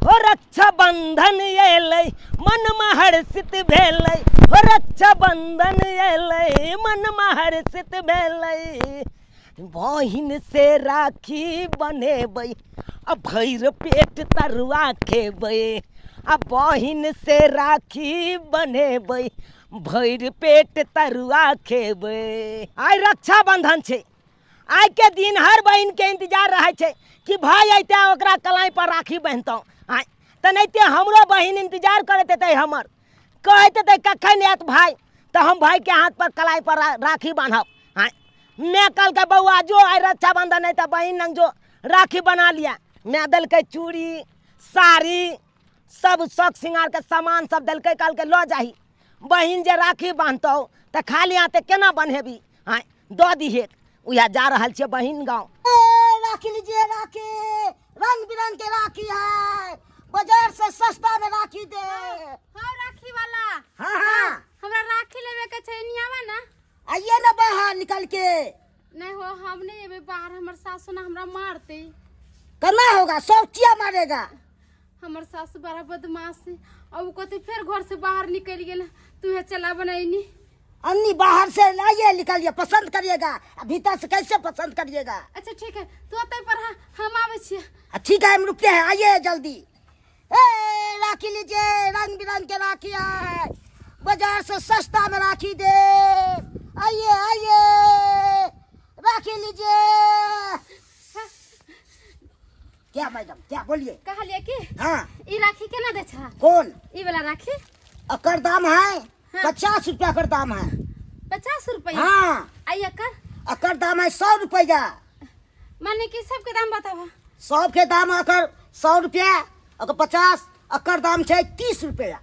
हो रक्षा बंधन एलै मन में हर्षित भेलै हो रक्षा बंधन एलै मन में हर्षित भेलै बहिन से राखी बनेबै आ भैर पेट तरुआ खेबै आ बहिन से राखी बनेबै भैर पेट तरुआ खेबै। आइ रक्षा बंधन छै आइ के दिन हर बहन के इंतजार रहे छे कि भाई अते ओकरा कलाई पर राखी बांधतौ आइ तनैते हमरो बहन इंतजार करत हेतै हमर कहत हेतै कखन आयत भाई तो हम भाई के हाथ पर कलाई पर राखी बांधब। आइ मैं कल के बउआ जो आइ रक्षा बंधन है तो बहन लंग जो राखी बना लिया। मैं दलकै चूड़ी साड़ी सब शौक श्रृंगार के सामान सब दलकै कल के लो जाही बहन जे राखी बांधतौ तो खाली हाथे केना बन्हेबी आइ दो दिहे उया जा रहल छे बहिन गाँव। राखी लीजिए राखी रंग बिरंग के राखी है बाजार से सस्ता में राखी दे। हाँ राखी वाला हाँ हाँ हमरा राखी लेवे के छै नियावा ना आइए ना बाहर निकल के। नहीं हो हम नहीं एबे बाहर हमर सासु ना हमरा मारते। करना होगा सौचिया मारेगा। हमर सासु बड़ा बदमाश है अब कहते फिर घर से बाहर निकल गेल तू है चला बनैनी अन्नी बाहर से लाइए निकलिए पसंद करिएगा भीतर से कैसे पसंद करिएगा। अच्छा ठीक है तू अतै पर हम आवे छिए। ठीक है हम रुकते हैं आइए जल्दी। ए राखी लीजिए रंग बिरंग के राखी है बाजार से सस्ता में राखी दे। आइए आइए राखी लीजिए। क्या मैडम क्या बोलिए कहलिए कि हाँ ई राखी केना दे छा कौन ई वाला राखी अकर दाम है हाँ। 50 रुपया कर दाम है। 50 रुपया हाँ आई अकर दाम है 100 रुपया माने कि सबके दाम बतावा। सब के दाम अकर 100 रुपया अकर 50 अकर दाम छे 30 रुपया।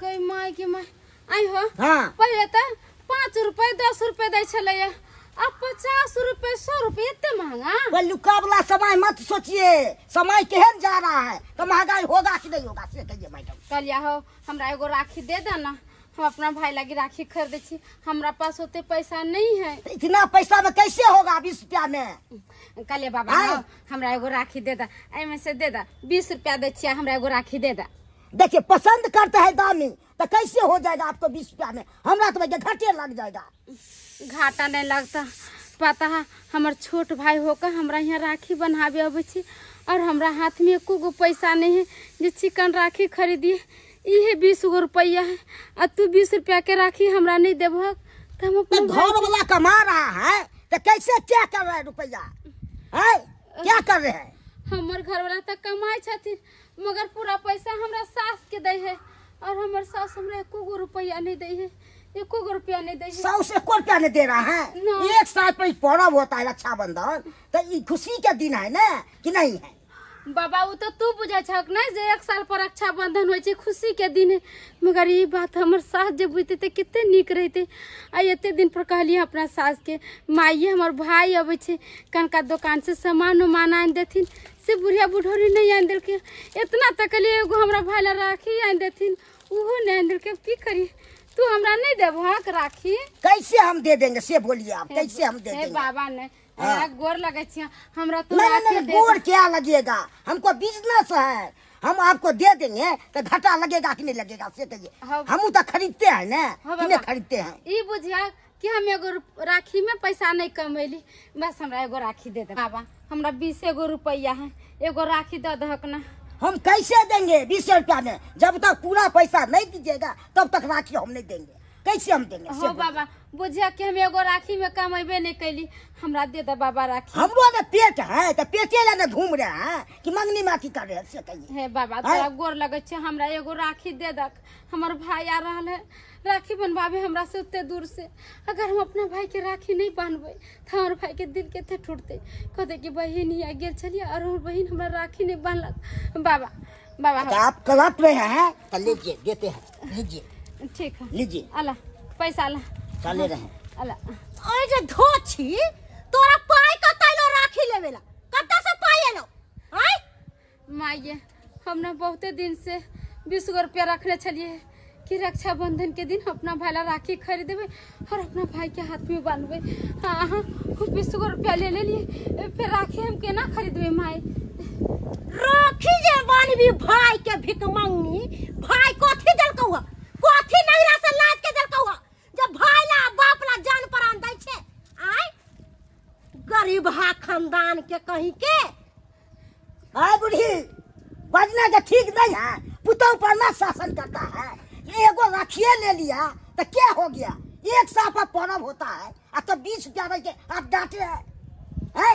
कई माय के माय आई हो हाँ पहले तो 5 रुपए 10 रुपए दे छले अब 50 रुपए 100 रुपए इतने महंगा। वो लुका वाला समय मत सोचिए समय केहन जा रहा है तो महंगाई होगा कि नहीं होगा से कहिए मैडम। कलिया हो हमरा एगो राखी दे देना हम अपना भाई लगी राखी खरीदे छी हमरा पास होते पैसा नहीं है। इतना पैसा में कैसे होगा 20 रुपया में। कलिया बाबा हो हमरा एगो राखी दे दा एमे से दे दा 20 रुपया दे छिया हमरा एगो राखी दे दा। देखिए पसंद करते हैं दामी तो कैसे हो जाएगा आपको 20 रुपया में हमरा तो घाटे लग जाएगा। घाटा नहीं लगता पता है हमार छोट भाई होकर हमरा यहाँ राखी बनावे अबे छी और हमरा हाथ में एको गो पैसा नहीं है जे चिकन राखी खरीदिए ये 20 गो रुपया है और तू 20 रुपया के राखी हमरा नहीं देबह तो हम अपने घर वाला कमा रहा है तो कैसे क्या कर रहे हैं रुपया है क्या कर रहे हैं। हमर घर वाला तक कमाए छथिन मगर पूरा पैसा हमरा सास के दे है और हमर सास हमरा एको गो रुपया नहीं दे है एको गो रुपया नहीं दे है। 100 से एको रुपया नहीं दे रहा है। एक साल पर पर्व होता है रक्षाबंधन तो ये खुशी का दिन है ना कि नहीं है। बाबा वो तो तू बुझे छक नहीं जे 1 साल पर रक्षाबंधन होय छै खुशी के दिन है मगर ये बात हमर सास जे बुझते ते कितने निक रहते आ एते दिन पर कहलिए अपना सास के माइये हमर भाई अबे छै कनका दुकान से सामान उमान आन देथिन से बुढ़िया बुढ़ौरी नहीं आन देलके इतना तक लिए एगो हमरा भाई ला राखी आन देथिन उहो नहीं आन देलके की करी तू हमरा नहीं देबहक राखी। कैसे हम दे देंगे से बोलिए आप कैसे हम दे देंगे। बाबा ने गोर लगे छी हमरा तू नहीं गोर क्या लगेगा हमको बिजनेस है हम आपको दे देंगे तो घाटा लगेगा कि नहीं लगेगा से कहिए। हम तो खरीदते हैं ना कि नहीं खरीदते हैं। ई बुझिया कि हम एगो राखी में पैसा नहीं कमैली बस हमरा एगो राखी दे दे बाबा हमरा 20 गो रुपया है एगो राखी दे दहक ना। हम कैसे देंगे 20 रुपया में जब तक पूरा पैसा नहीं दीजिएगा तब तक राखी हम नहीं देंगे कैसे हम देंगे। हो बाबा बुझिया कि हम एगो राखी में कमेबे नहीं कैली हमरा दे दे बाबा राखी। हमरो ने पेट है तो पेटे ला घूम रहे हैं कि मंगनी माटी कर रहे हैं से कहिए। हे बाबा तोरा गोर लगे छे हमरा एगो राखी दे दक हमर भाई आ रहल है राखी बनवावे हमरा से उतने दूर से अगर हम अपना भाई के राखी नहीं बांधबे तो हमारे भाई के दिल के टूटते कहते कि बहन ही गेल चलिए और हमर बहन हमरा राखी नहीं बांधलक। बाबा बाबा आप कलट रहे हैं तो लीजिए देते हैं लीजिए ठीक है लीजिए अला पैसा अला चले रहे अला ओए जे धोछी तोरा पाई कतैलो राखी लेवेला कत्ता से पाई एलो आय माये हमने बहुते दिन से 20 गो रुपया रखले छलिए कि रक्षाबंधन के दिन अपना भाई ला राखी खरीदेबे और अपना भाई के हाथ में बांधबे। हाँ हाँ 20 गो रुपया ले लिए फिर राखी हम केना खरीदबे माई। राखी जे बनबी भाई के भिक मंगनी भाई कथी देलकौ कथी नैरा से लाद के देलकौ जब भाई ला बाप ला जान प्राण दै छे आय गरीब हा खानदान के कहीं के आय बुढ़ी बजना के ठीक नहीं है पुतों पर ना शासन करता है एगो राखिए ले लिया तो क्या हो गया एक साफा पर्व होता है अब तो 20 रुपया के आप डांटे हैं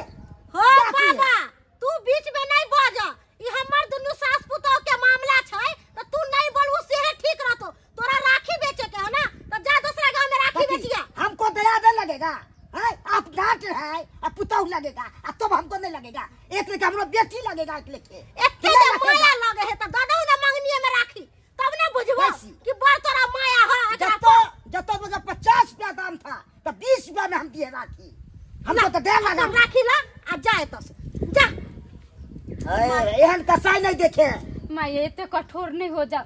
हो बाबा तू बीच में नहीं बोल ई हमर दुनु सास पुतों के मामला छै तो तू नहीं बोलू से ठीक रहतो तोरा राखी बेचे के है ना तो जा दूसरा गांव में राखी बेचिया हमको दया नहीं लगेगा है आप डांट रहे हैं अब पुतों लगेगा अब तो हमको नहीं लगेगा एक लेके हमरो बेटी लगेगा एक लेके एते माया लगे है तो दादा ने मांगनी में राखी तब ना बुझबो कि बड़ तोरा माया है जब तो 50 रुपया दाम था तो 20 रुपया में हम दिए राखी हमको तो दे लगा राखी ला आ जाए तो जा एहन कसाई नहीं देखे माँ ये तो कठोर नहीं हो जाओ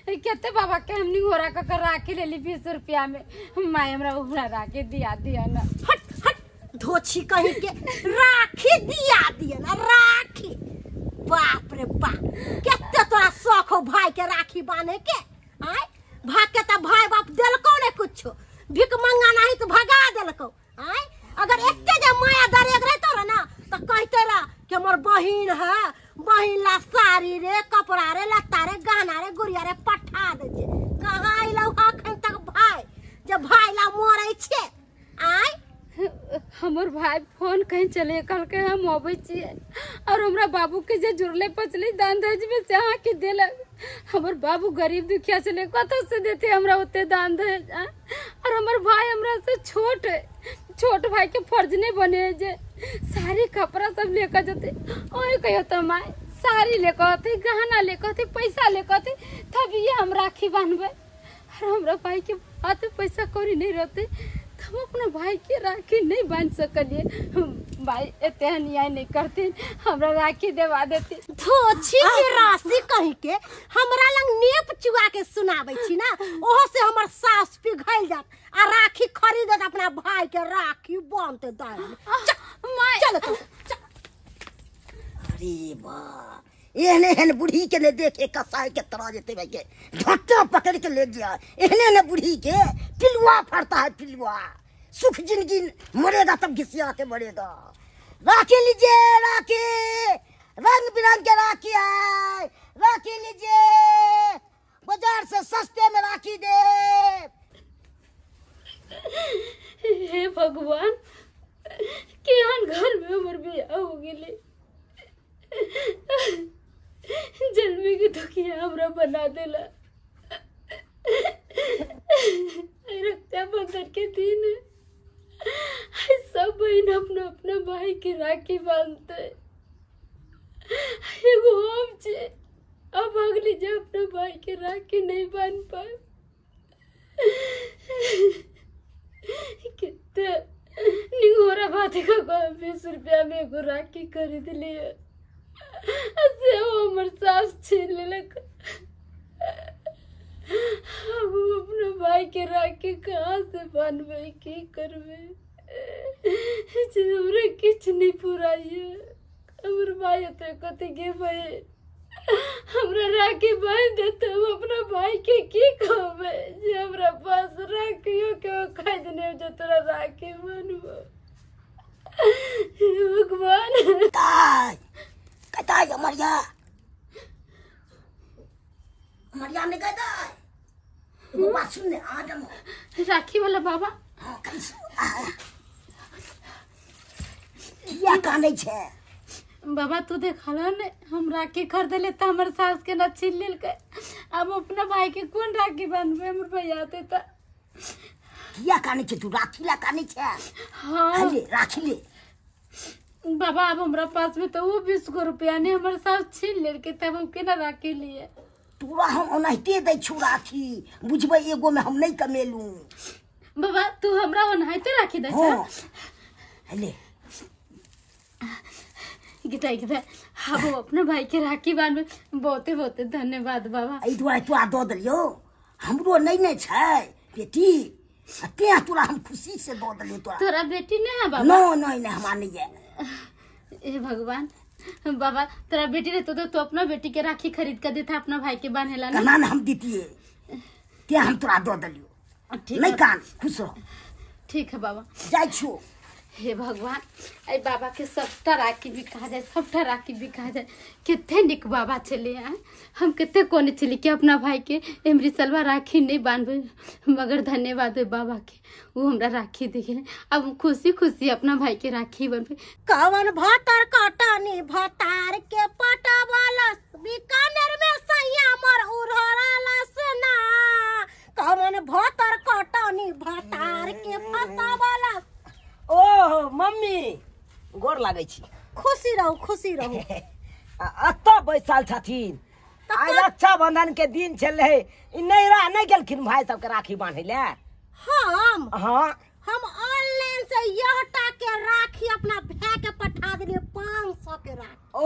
कहते बाबा के हम नहीं हो रहा का राखी ले ली 20 रुपया में माँ हमरा उड़ा राखी दिया ना हट हट धोछी कहीं के राखी दिया ना राखी बाप रे बाप कितना तोरा शौक हो भाई के राखी बांधे के आय भाग के तो भाई बाप दिलको ने कुछ भिक मंगा नहीं तो भगा दिलको आय अगर एते जे माया दरेग रहतो रे ना तो कहते रहा कि हमर बहिन है बहिन ला साड़ी रे कपड़ा रे लत्ता रे गहना रे गुड़िया रे पठा दे छे कहां आइलो अखन तक भाई जब भाई ला मरे छे आय हमर भाई फोन कहीं चले कल के हम आबै छिए और हमरा बाबू के जे जुड़ले पचली दान दहेज में से अहाँ के देलक हमर बाबू गरीब दुखिया चले कतो से देते हमरा ओते दान दहेज और हमर भाई हमरा से छोट है छोट भाई के फर्ज नहीं बने जे सारी कपड़ा सब लेकर जाते ओए कहियो तो माय साड़ी लेकर आते गहना लेकर आते पैसा लेकर आते तब ये हम राखी बांधबे और हमरा भाई के हाथ पैसा कौड़ी नहीं रहते हम अपना भाई के राखी नहीं बांध सकलिए भाई एते अन्याय नहीं करते हमरा राखी देवा देते धोछी के राशि कहीं के हमरा लंग नेप चुआ के सुनाबै छी ना ओहो से हमर सास पिघल जात आ राखी खरीदत अपना भाई के राखी बांधते दाई चल तो अरे वाह एहने बुढ़ी के ले देखे कसाई के तरह जेते भाई के झट्टा पकड़ के ले गया एहने बुढ़ी के पिलुआ फड़ता है पिलुआ सुख जिंदगी मरेगा तब घिसिया के मरेगा राखी लीजिए राखी रंग बिरंग के राखी है राखी लीजिए बाजार से सस्ते में राखी दे हे भगवान केहन घर में हमर बियाह हो गेले जन्मी के दुखिया हमरा बना देला रक्षाबंधन के दिन सब बहन अपना अपना भाई के राखी बांधते एगो हम छे अब अगली जे अपना भाई के राखी नहीं बांध पाए कितने निगोरा बात का 20 रुपया में एगो राखी खरीद लिया से हमर सास छीन लेलक अब अपना भाई के राखी कहाँ से बांधबे की करबे हमरा किछ नहीं पुराइए हमर भाई तो कते गे भाई हमरा राखी बांध देते हम अपना भाई के की कहबे जे हमरा पास राखियो के खरीदने जे तोरा राखी बांधबो भगवान कहता मरिया मरिया ने कहता वो बात सुन ले आदम राखी वाला बाबा हाँ या काने छे बाबा तू देखला ने हम राखी खरीद ले त हमर सास के ना छीन लेल के अब अपना भाई के कौन राखी बांधबे हमर भैया आते त या काने छे तू राखी ला काने छे हां ले राखी ले बाबा अब हमरा पास में तो वो 20 रुपया ने हमर सास छीन लेल के तब हम केना राखी लिए तोरा हम ओनाहिते दै छु राखी बुझबे एगो में हम नहीं कमेलू बाबा तू हमरा ओनाहिते राखी दे हां ले गीता हम अपने भाई के राखी बांधबे बहुते बहुते धन्यवाद बाबा एई दुआरे तोरा दो दियो हमरो नहीं ने छै बेटी अते तोरा हम खुशी से दो दियो तोरा तोरा बेटी नहीं है बाबा नो नहीं हमरा नहीं है ए भगवान बाबा तेरा बेटी रहता तो अपना बेटी के राखी खरीद कर देता अपना भाई के बांधेला ना। ना हम दीतिए ते हम तोरा दो दलियो नहीं कान खुश रहो। ठीक है बाबा जाय छो। हे भगवान आई बाबा के सबटा राखी भी कहा जाए सबटा राखी भी कहा जाए कितने निक बाबा चले आए। हम कितने कोने चले कि अपना भाई के एमरी सलवा राखी नहीं बांधबे मगर धन्यवाद है बाबा के वो हमरा राखी देखे अब खुशी खुशी अपना भाई के राखी बनबे। कवन भातर काटानी भातार के पटावाला बीकानेर में सैया मर उड़ाला सना कवन भातर काटानी भातार के फसावाला। ओ मम्मी गोर लागै छी। खुशी रहो खुशी रहो। अत्ता बैसल छथिन आइ रक्षाबंधन के दिन छलै इ नैरा नहीं गेलखिन भाई सब के राखी बांधे ले। हम ऑनलाइन से यहटा के राखी अपना भाई के पठा दिलिए 500 के राखी। ओ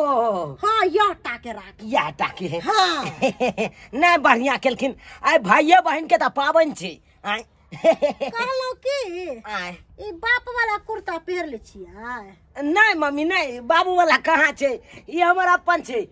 हाँ यहटा के राखी यहटा के हाँ नहीं बढ़िया केलखिन आइ भाइये बहन के त पाबन छी। आइ कहलो कि ई बाप वाला कुर्ता पहन ले छियै। नहीं मम्मी नहीं बाबू वाला कहाँ छे ये हमर अपन छे।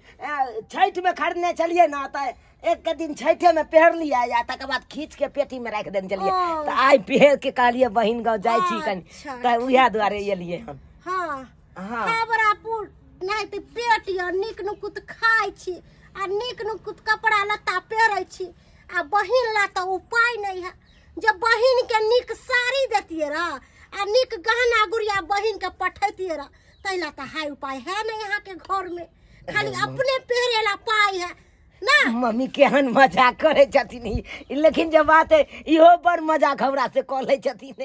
छठ में खरीदने चलिए ना त एक के दिन छठे में पहन लिया या तक बाद खींच के पेटी में रख देने चलिए त आई पहन के कहलिए बहिन गाँव जाय छी कनी त उहे द्वारे एलिए हम। हाँ हाँ हमरा पुर नहीं त पेट या निक नुकुत खाय छी आ निक नुकुत कपड़ा लत्ता पहिरै छी आ बहिन ला त उपाय नहीं है। जब बहिन के निक साड़ी देतिए रा आ निक गहना गुड़िया बहिन के पठैतिए रा तैला त हाय उपाय है नहीं यहाँ के घर में खाली अपने पहरे ला पाई है ना। मम्मी केहन मजाक करे छथिन लेकिन जब बात है इहो बड़ मजाक हमरा से कऽ लै छथिन।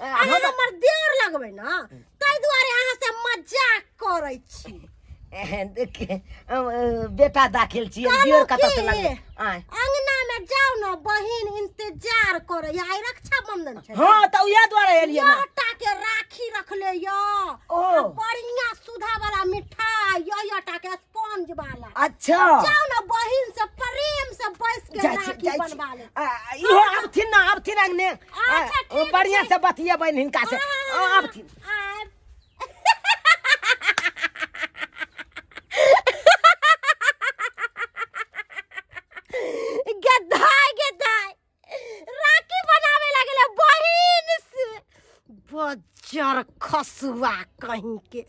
हमर देवर लगबै ना तै दुआरे अहाँ से मजाक करै छी। बेटा दाखिल छी देवर कतऽ से लगबै अंगना में जाओ ना बहिन इंतजार करे आई रक्षाबंधन छै। हां त उहे द्वारे एलिए ना यहटा के राखी रखले यो बढ़िया सुधा वाला मिठाई यहटा के स्पंज वाला। अच्छा जाओ ना बहिन से प्रेम से बैस के राखी बनवा ले। इहो आबथिन ना आबथिन अंगने बढ़िया से बतिया बहन हिनका से आबथिन। राखी बनावे लगले बहिन से बजर खसुआ कहीं के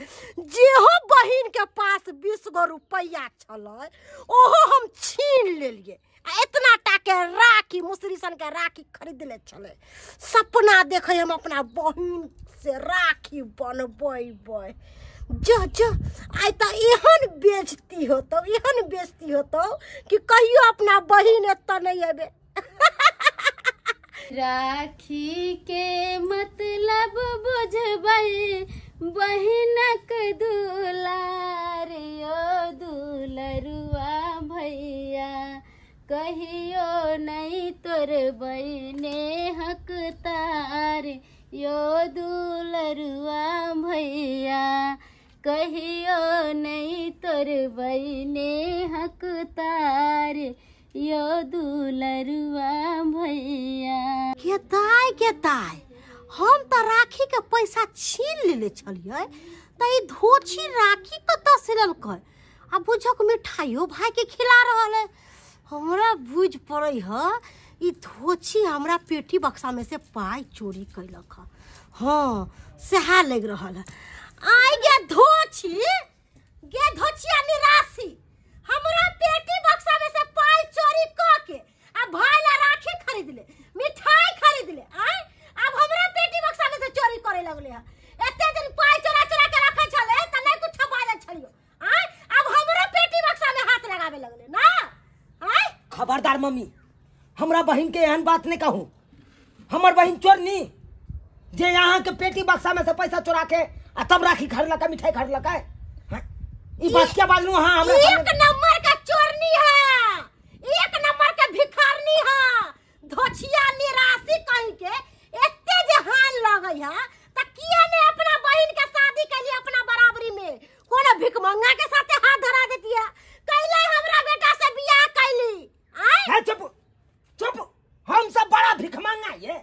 जेहो बहिन के पास 20 गो रुपया छलै ओहो हम छीन लेलिए आ इतना टाके राखी मुसरी सन के राखी खरीद ले छले। सपना देखे हम अपना बहिन से राखी बनबै जो आई त एहन बेइज्जती होतो कि कहियो अपना बहिन एत नहीं आबे। राखी के मतलब बुझबै बहिनक दुलार यो दुलरुआ भैया कहियो नहीं तोर बहिने हकतार यो दुलरुआ भैया कहियो नहीं तोर बहिने हकतार यो दुलरुआ भैया। के ताई हम त राखी के पैसा छीन लेले छलिए त ई धोछी राखी कत से लेलकै आ बुझक मिठाइयो भाई के खिला रहल है। हमरा बुझ पड़ै ह ई धोछी हमरा पेटी बक्सा में से पाई चोरी कैलक ह। हाँ सेहा लग रहल है। आई गे धोछिया निराशी हमरा पेटी बक्सा में से पाई चोरी क के आ भाई ला राखी खरीद ले मिठाई खरीद ले आई अब हमरा पेटी बक्सा में से चोरी करे लगले है। एते दिन पाई चोरा के रखे छले त नहीं कुछ बाजे छलियो आई अब हमरा पेटी बक्सा में हाथ लगावे लगले ना। आई खबरदार मम्मी हमरा बहन के एहन बात नहीं कहूँ। हमर बहन चोर नी जे यहाँ के पेटी बक्सा में से पैसा चुरा के आ तब राखी खरीदलक मिठाई खरीदलक है। ई बात क्या बाजलू। हाँ हमरा एक नंबर का चोरनी है एक नंबर का भिखारनी है धोछिया निराशी कहीं के एते जहान लगई है त किए ने अपना बहन के शादी के लिए अपना बराबरी में कोनो भिखमंगा के साथे हाथ धरा देती है कैले हमरा बेटा से बियाह कैली। है चुप हम सब बड़ा भिखमंगा ये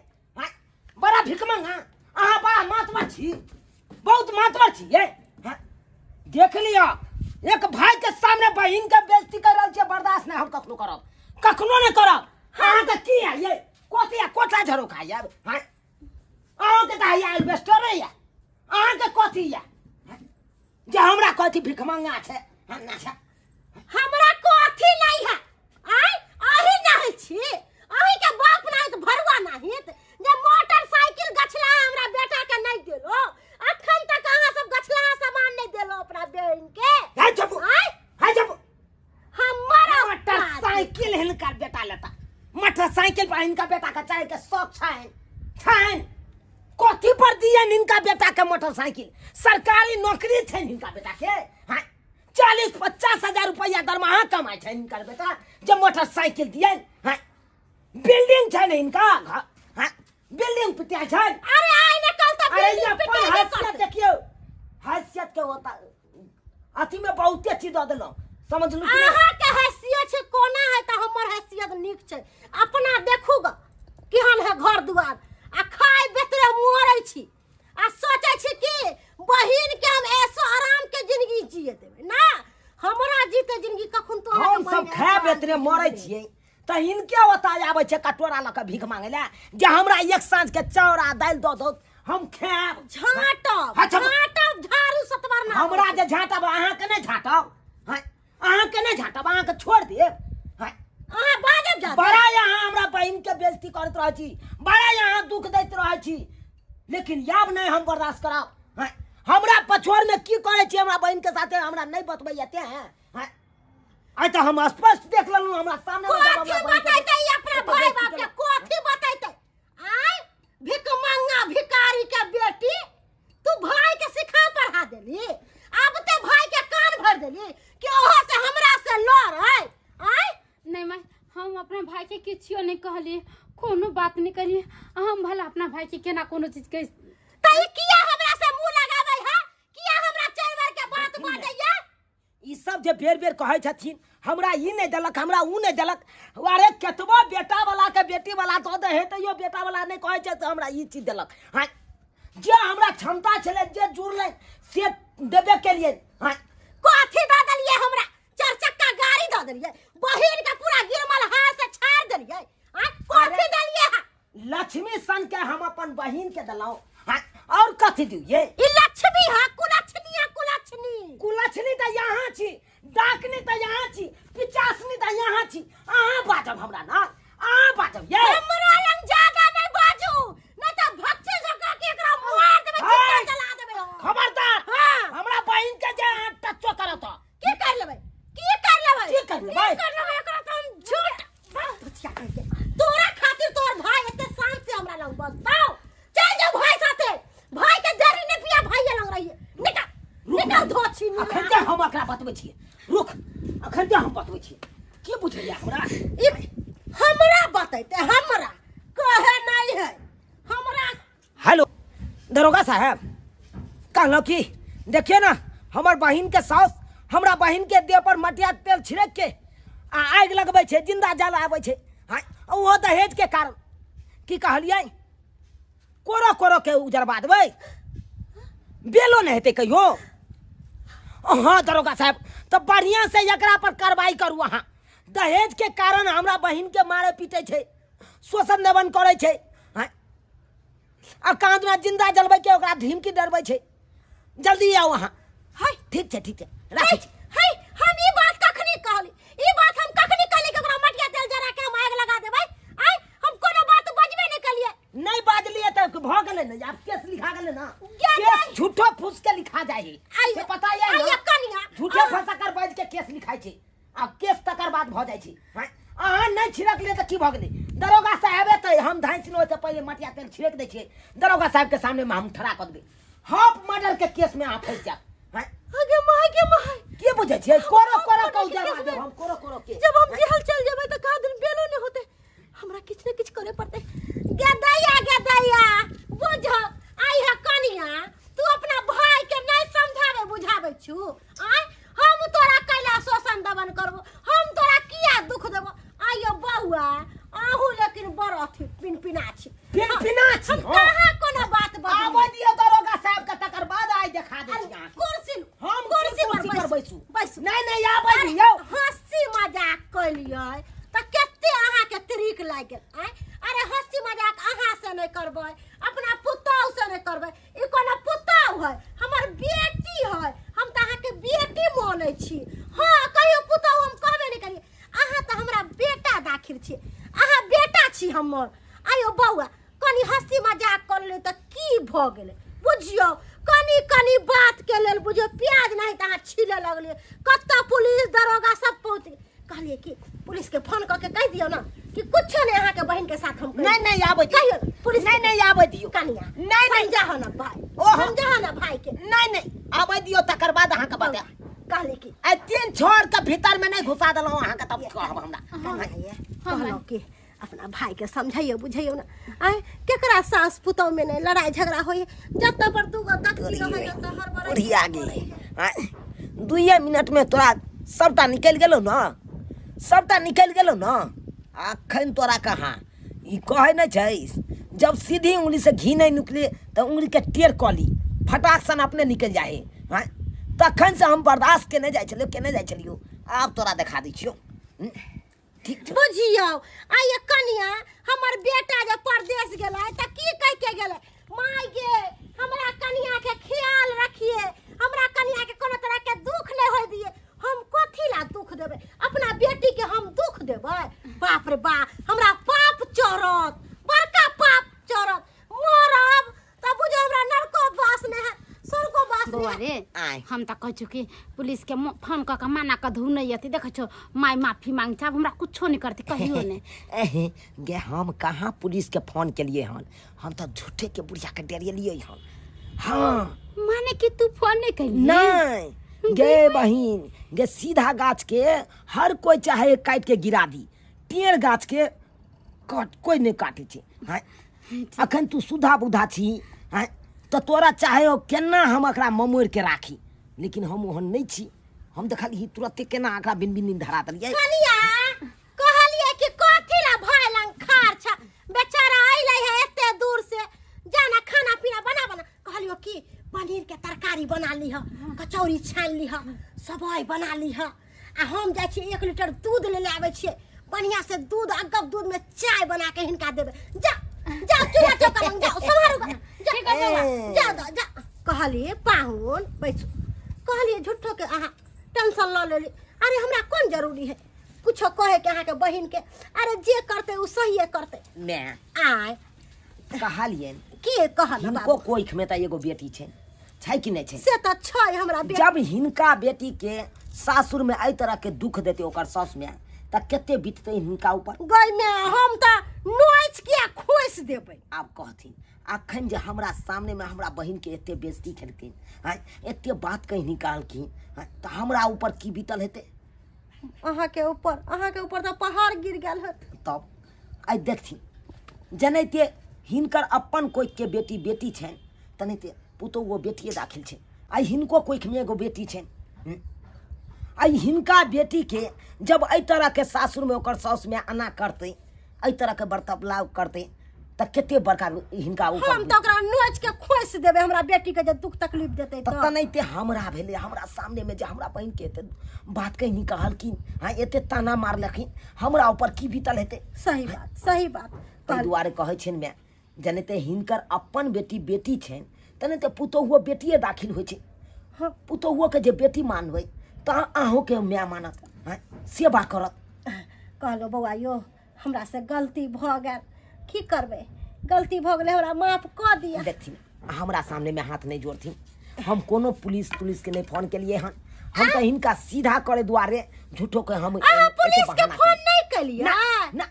बड़ा भिखमंगा अहाँ बड़ा मातवर छी बहुत मातवर छी ये देख कखनो करब कखनो नहीं करब हां के की है ये कोतिया कोठा झरो खा यार हां आ के ता या इन्वेस्टर है या आ के कोथी या जे हमरा कोथी भिख मांगा छे हम ना छे हमरा कोथी नहीं है आई आही नहीं छी आही के बाप नहीं तो भरवा नहीं जे मोटरसाइकिल गछला हमरा बेटा के नहीं देलो अखन तक अहाँ सब गछला सामान नहीं देलो अपना बहन के हाय जब हमारा मोटरसाइकिल हिनका बेटा लेता मोटरसाइकिल पर इनका बेटा का चाहे के शौक छाइन कोथी पर दिए इनका बेटा के मोटरसाइकिल सरकारी नौकरी थे इनका बेटा के हां 40-50 हजार रुपया दरमाहा कमाए थे इनका बेटा जब मोटरसाइकिल दिए हां बिल्डिंग छे इनका हां बिल्डिंग पिटिया छे अरे आई ने कल तो बिल्डिंग पिटिया हैसियत देखियो हैसियत के होता अथी में बहुते चीज द देलो समझ लू अहाँ के हैसियत छे कोना है त हमर हैसियत नीक छे अपना देखूगा केहन है घर दुआर आ खाय बेतरे मोरै छी आ सोचे छी कि बहिन के हम ऐसो आराम के जिंदगी जिए देबे ना हमरा जीते जिंदगी कखन तो हम सब खाय बेतरे मरै छियै त इनके ओता आबै छै कटोरा ल के भीख मांगे ले जे हमरा एक सांझ के चाउर आ दाल द दो हम खाब झाटब झाड़ू सतवार ना हमरा जे झाटब अहाँ के नहीं झाटब हां अहाँ के नहीं झाटब अहाँ के छोड़ देब हां अहाँ बाजब जा बड़ा यहाँ हमरा बहन के बेइज्जती करत रह छी बड़ा यहाँ दुख दैत रह छी लेकिन याब नहीं हम बर्दाश्त करब हां हमरा पछोर में की करे छी हमरा बहन के साथे हमरा नहीं बतबै जाते हैं हां आई त हम स्पष्ट देख लेलु हमरा सामने कोथी बताइते अपना भाई बाप के कोथी बताइते आय भिख मंगा भिखारी के बेटी तू भाई के सिखा पढ़ा देली अब ते भाई के कान भर देली कि ओहो से हमरा से लड़ है आय नहीं माई हम अपना भाई के किछियो नहीं कहलिए कोनो बात नहीं करिए हम भला अपना भाई के केना कोनो चीज के तई किया हमरा से मुंह लगाबै है किया हमरा चार बार के बात बाजैया ई सब जे बेर बेर कहै छथिन हमरा ई नहीं देलक हमरा ऊ नहीं देलक अरे केतबो बेटा वाला के बेटी वाला दो दे है तइयो बेटा वाला नहीं कहै छै त हमरा ई चीज देलक हां जे हमरा क्षमता छले जे जुड़ले से देबे के लिए हां कोथी द देलिए हमरा चार चक्का गाड़ी द देलिए बहिन के पूरा गिरमल हाथ से छाड़ देलिए हां कोथी देलिए लक्ष्मी सन के हम अपन बहिन के दलाओ हां और कथि दिउ ये ई लक्ष्मी है कुलक्षणी कुलक्षणी त यहाँ छी डाकनी त यहाँ छी पिचासनी त यहाँ छी अहाँ बाजब हमरा ना अहाँ बाजब ये हमरा लंग ज्यादा नहीं बाजू नहीं त भक्ति जका के एकरा मार देबे चिता जला देबे खबरदार हां हमरा बहिन के जे टचो करत की कर लेबै एकरा त हम झूठ भक्तिया करके तोरा खातिर तोर भाई एते शांत से हमरा लंग बसताओ चल जा भाई साथे भाई के जरी ने पिया भाई लंग रहिए निकल धोछी अखन जे हम एकरा बतबै छी रुक अखन जे हम बतबै छी की बुझैया हमरा बतैते हमरा कहे नहीं है हमरा हेलो दरोगा साहब कहलो कि देखिए ना हमर बहिन के सास हमरा बहिन के देह पर मटिया तेल छिड़क के आ आग लगबै छै जिंदा जल आबै छै हां ओ दहेज के कारण की कहलियै कोरो कोरो के उजरबा देबै बेलो नहीं हेतै कहियो हाँ दरोगा साहब तो बढ़िया से एकरा पर कार्रवाई करू अहाँ दहेज के कारण हमरा बहिन के मारे पीटे छै शोषण देवन करे छै अब कांद में जिंदा जलबै के ओकरा धमकी डरबै छै जल्दी आओ अहाँ हाय ठीक छै राखै छी हाय हम ई बात कखनी कहली ई बात हम कखनी कहली कि ओकरा मटिया तेल जरा के हम आग लगा देबै आय हम कोनो बात बजबे नहीं कलिए नहीं बाजलिए त भ गेलै न अब केस लिखा गेलै न केस झूठो फूस के लिखा जाइ है से पता है आय कनिया झूठे फंसा कर बाज के केस लिखाइ छै अब केस तकर बाद भ जाइ छै अहाँ नहीं छिड़क ले त की भ गेलै दरोगा साहब त हम धाइस न होते पहले मटिया तेल छिड़क दै छियै दरोगा साहब के सामने में हम ठड़ा क देबै हाफ मर्डर के केस में अहाँ फंस जाब आगे माय के बुझे छियै कोरो कोरो कौ जवाब देब हम कोरो के जब हम जेल चल जेबै त का दिन बेलो नहीं होते हमरा किछ न किछ करे पड़ते गदैया बुझ आई है कनिया तू अपना भाई के नहीं समझावे बुझावे छु आय हम तोरा कैला शोषण दमन करबो हम तोरा किया दुख देबो आयो बौआ आहू लेकिन बड़ अथी पिनपिना छी हम कहां कोनो बात बता आबो दियो दरोगा साहब के तकर बाद आई देखा दे छी कुर्सी हम कुर्सी पर बैसू बैसू नहीं आबै दियो हंसी कहलिए त केते अहाँ के तरीक लाग गेल। अरे हंसी मजाक अहाँ से नहीं करबै, अपना पुतौ से नहीं करबै। ई कोनो पुतौ है, हमर बेटी है, हम त अहाँ के बेटी मानै छी। हां कहियो पुतौ हम कहबे नहीं करिए। अहाँ त हमरा बेटा दाखिल छी, अहाँ बेटा छी हमर। आयो बौआ कनी हंसी मजाक कर ले त की भ गेले बुझियो, कनी कनी बात के लेल बुझियो प्याज नहीं त अहाँ छीले लगले। कत्ता पुलिस दरोगा सब पहुंच कहलिए कि पुलिस के फोन करके कह दियो ना कि कुछ नहीं अहाँ के बहन के साथ हम नहीं आबे दियो, पुलिस नहीं आबे दियो कनिया नहीं जाहो ना भाई, समझाओ ना भाई के। नहीं आबे दियो तकर बाद अहाँ के बता कहले कि आ तीन छोड़ के भीतर में नहीं घुसा देलो अहाँ के तब कहब हमरा। कहलो कि अपना भाई के समझाइयो बुझाइयो ना। केकरा सास पुतौ में नहीं लड़ाई झगड़ा होई, जत पर तू दक्षी रह जत हर बार बुढ़ी आ गई। 2 मिनट में तोरा सबटा निकल गेलो ना, सबटा निकल गेलो ना। अखन तोरा कहाँ ई कहे नहीं छै, जब सीधी उंगली से घी नहीं निकले तो उंगली के टेर कली फटाक सन अपने निकल जाए। तखन से हम बर्दाश्त के नहीं जाए छलियो। आब तोरा दिखा दी छियो। ठीक छै बुझियो। ये कनिया हमर बेटा जब परदेश गेलै त की कह के गेलै, माय गे हमरा कनिया के ख्याल रखिए, हमरा कनिया के कोनो तरह के दुख नहीं होय दिए। हम कथी ला दुख देबे, अपना बेटी के हम दुख देबे? बाप रे बा हमरा पाप चढ़त, बड़का पाप चढ़त। मरब त बुझो हमरा नरको वास में है, स्वर्गो वास में बौआ रे हम त कहै छु कि पुलिस के फोन क के माना क धु नहीं आती। देखै छो माय माफी मांग छ, हमरा कुछो नहीं करती कहियो ने। गे हम कहाँ पुलिस के फोन के लिए हन, हम तो झूठे के बुढ़िया के डरिए हन। हाँ माने कि तू फोन नहीं कइली? नहीं गे बहिन, गे सीधा गाछ के हर कोई चाहे काट के गिरा दी, टेढ़ गाछ के कोई नहीं काटे छे। अखन तू सुधा बुधा छी तो तोरा चाहे केना हम एकरा ममोड़ के राखी, लेकिन हम ओहन नहीं छी। हम देखलिए तुरंते केना एकरा बिन बिन धरा देलिए। कनिया कहलिए कि कथी ला भाई लंग खार छ, बेचारा आइले है एते दूर से, जाना खाना पीना बना कहलियो कि पनीर के तरकारी बना ली ह, कचौड़ी छान ली ह, सबई बना ली ह। आ हम जाय छी 1 लीटर दूध ले आवे छी, बढ़िया से दूध अगब दूध में चाय बना के हिनका देबे। जा चूल्हा चौका लंग जाओ संभारो जा कहलिए पाहुन बैठो। कहलिए झूठो के अहाँ टेंशन ल लेली। अरे हमरा कौन जरूरी है कुछो कहे के अहाँ के बहिन के, अरे जे करते उ सही करते। मैं आय कहलिए के कहल इनको कोई में त एगो बेटी छै कि नहीं छै? से त छै हमरा बेटी। जब हिनका बेटी के सासुर में आई तरह के दुख देते ओकर सास में त केते बीतते हिनका ऊपर। गई में हम त नोच के खोस देबै। आप कहथिन अखन जे हमरा सामने में हमरा बहिन के एते बेइज्जती खेलकिन, एते बात कहीं निकालकिन, त हमरा ऊपर की बीतल हेते? अहाँ के ऊपर त पहाड़ गिर गेल है। तब आई देखथिन जनैते हिनकर अपन कोई के बेटी छन, तनैते पुतो वो बेटिए दाखिल छै। आई हिनको कोई में एगो बेटी छन, आई हिनका बेटी के जब आई तरह के सासुर में ओकर सास में आना करते, आई तरह के बर्ताव करते त केते बड़का हिनका ऊपर। हम त ओकरा नोच के खोस देबे, हमरा बेटी के जे दुख तकलीफ देते त तनैते हमरा भेले, हमरा सामने में जे हमरा बहन के एते बात कहीं निकालकिन, एते ताना मारलखिन, हमरा ऊपर की बीतल हेते? सही बात ताहि दुआरे कहै छन मैं जनते हिनकर अपन बेटी छन, तनैते पुतोहुओ बेटिए दाखिल होइ छै। पुतोहुओ के जे बेटी मानबै त अहों के माय मानत, सेवा करत। कहलो बौआ यो हमरा से गलती भ गेल, की करबे गलती भ गेले, हमरा माफ क दिया। देखथिन हमरा सामने में हाथ नहीं जोड़थिन। हम कोनो पुलिस के नहीं फोन के लिए हन, हम तो हिनका सीधा करे दुआरे झूठो के हम पुलिस के फोन नहीं कलिए ना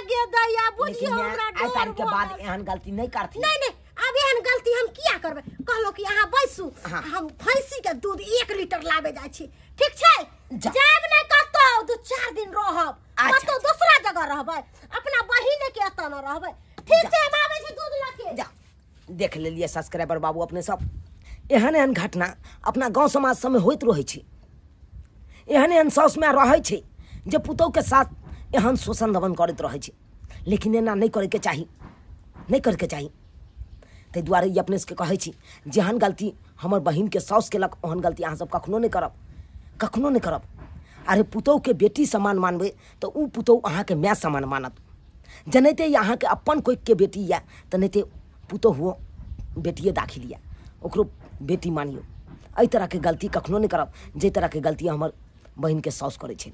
गे दैया बुझियो हमरा आई तारीख के बाद एहन गलती नहीं करथि। नहीं अब एहन गलती हम किया करबे? कहलो कि अहाँ बैसू, हम भैंसी के दूध 1 लीटर लाबे जाय छी, ठीक छै? जाब नहीं करतो 2-4 दिन रहब, कतो दूसरा जगह रहबै, अपना बहिने के एत न रहबै, ठीक छै? हम आबै छी दूध लके। जा देख लेलिए सब्सक्राइबर बाबू अपने सब, एहन घटना अपना गांव समाज सब में होइत रहे छै। एहन सास में रहे छै जे पुतोह के साथ एहन शोषण दमन करैत रहे छै, लेकिन एना नहीं करे के चाही, नहीं करे के चाही। ताहि दुआरे ई अपने सबके कहै छी जेहन गलती हमर बहिन के सास केलक ओहन गलती अहाँ सब कखनो नहीं करब। अरे पुतहु के बेटी समान मानबे तो उ पुतहु अहाँ के माय समान मानत। जनैते अहाँ के अपन कोई के बेटी या तो नहीं पुतहु हो बेटिए दाखिल या ओकरो बेटी मानियो। एहि तरह के गलती कखनो नहीं करब जे तरह के गलती हमर बहन के साउस करे छै।